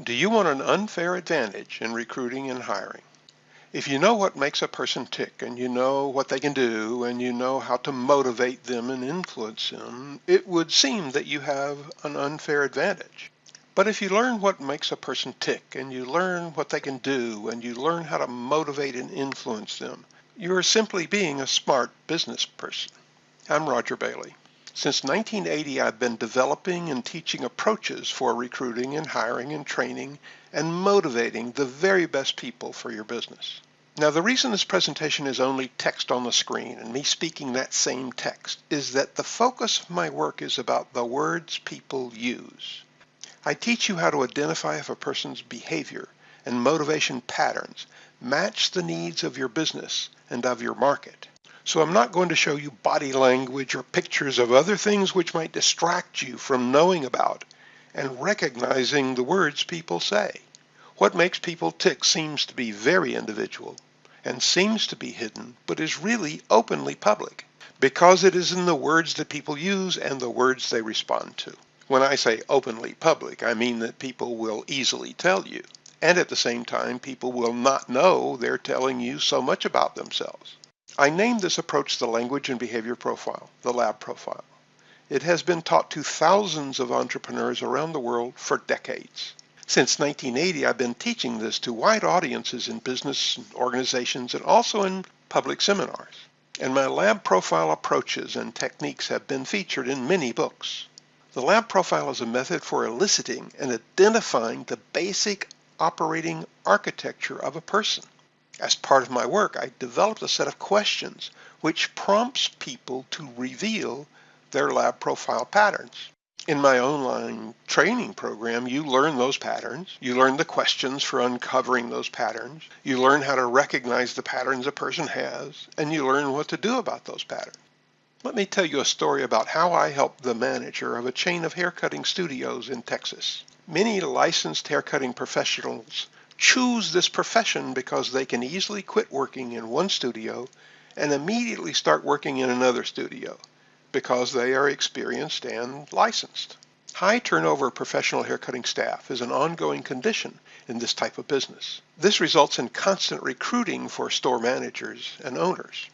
Do you want an unfair advantage in recruiting and hiring? If you know what makes a person tick and you know what they can do and you know how to motivate them and influence them, it would seem that you have an unfair advantage. But if you learn what makes a person tick and you learn what they can do and you learn how to motivate and influence them, you're simply being a smart business person. I'm Roger Bailey. Since 1980, I've been developing and teaching approaches for recruiting and hiring and training and motivating the very best people for your business. Now, the reason this presentation is only text on the screen and me speaking that same text is that the focus of my work is about the words people use. I teach you how to identify if a person's behavior and motivation patterns match the needs of your business and of your market. So I'm not going to show you body language or pictures of other things which might distract you from knowing about and recognizing the words people say. What makes people tick seems to be very individual and seems to be hidden, but is really openly public because it is in the words that people use and the words they respond to. When I say openly public, I mean that people will easily tell you, and at the same time, people will not know they're telling you so much about themselves. I named this approach the Language and Behavior Profile, the LAB profile. It has been taught to thousands of entrepreneurs around the world for decades. Since 1980, I've been teaching this to wide audiences in business and organizations and also in public seminars. And my LAB profile approaches and techniques have been featured in many books. The LAB profile is a method for eliciting and identifying the basic operating architecture of a person. As part of my work, I developed a set of questions which prompts people to reveal their LAB profile patterns. In my online training program, you learn those patterns. You learn the questions for uncovering those patterns. You learn how to recognize the patterns a person has, and you learn what to do about those patterns. Let me tell you a story about how I helped the manager of a chain of haircutting studios in Texas. Many licensed haircutting professionals choose this profession because they can easily quit working in one studio and immediately start working in another studio because they are experienced and licensed. High turnover professional haircutting staff is an ongoing condition in this type of business. This results in constant recruiting for store managers and owners.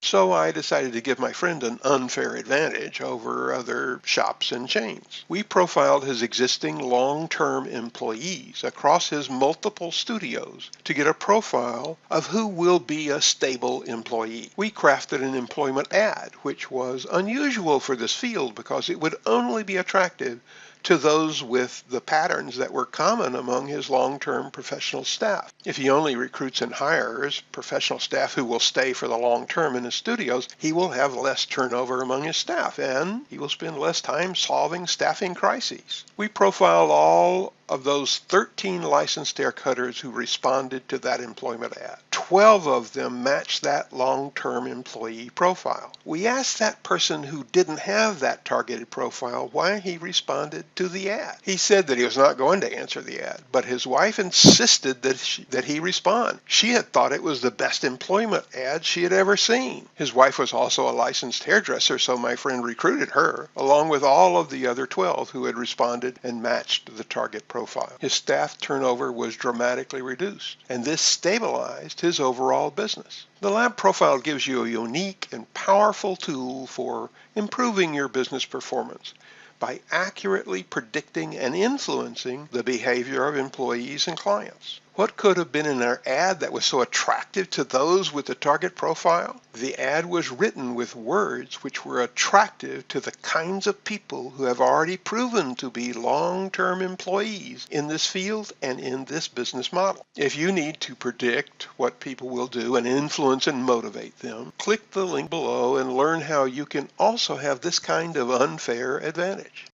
So I decided to give my friend an unfair advantage over other shops and chains. We profiled his existing long-term employees across his multiple studios to get a profile of who will be a stable employee. We crafted an employment ad, which was unusual for this field because it would only be attractive to those with the patterns that were common among his long-term professional staff. If he only recruits and hires professional staff who will stay for the long term in his studios, he will have less turnover among his staff and he will spend less time solving staffing crises. We profiled all of those 13 licensed haircutters who responded to that employment ad. 12 of them matched that long-term employee profile. We asked that person who didn't have that targeted profile why he responded to the ad. He said that he was not going to answer the ad, but his wife insisted that he respond. She had thought it was the best employment ad she had ever seen. His wife was also a licensed hairdresser, so my friend recruited her, along with all of the other 12 who had responded and matched the target profile. His staff turnover was dramatically reduced, and this stabilized his overall business. The LAB profile gives you a unique and powerful tool for improving your business performance by accurately predicting and influencing the behavior of employees and clients. What could have been in our ad that was so attractive to those with the target profile? The ad was written with words which were attractive to the kinds of people who have already proven to be long-term employees in this field and in this business model. If you need to predict what people will do and influence and motivate them, click the link below and learn how you can also have this kind of unfair advantage.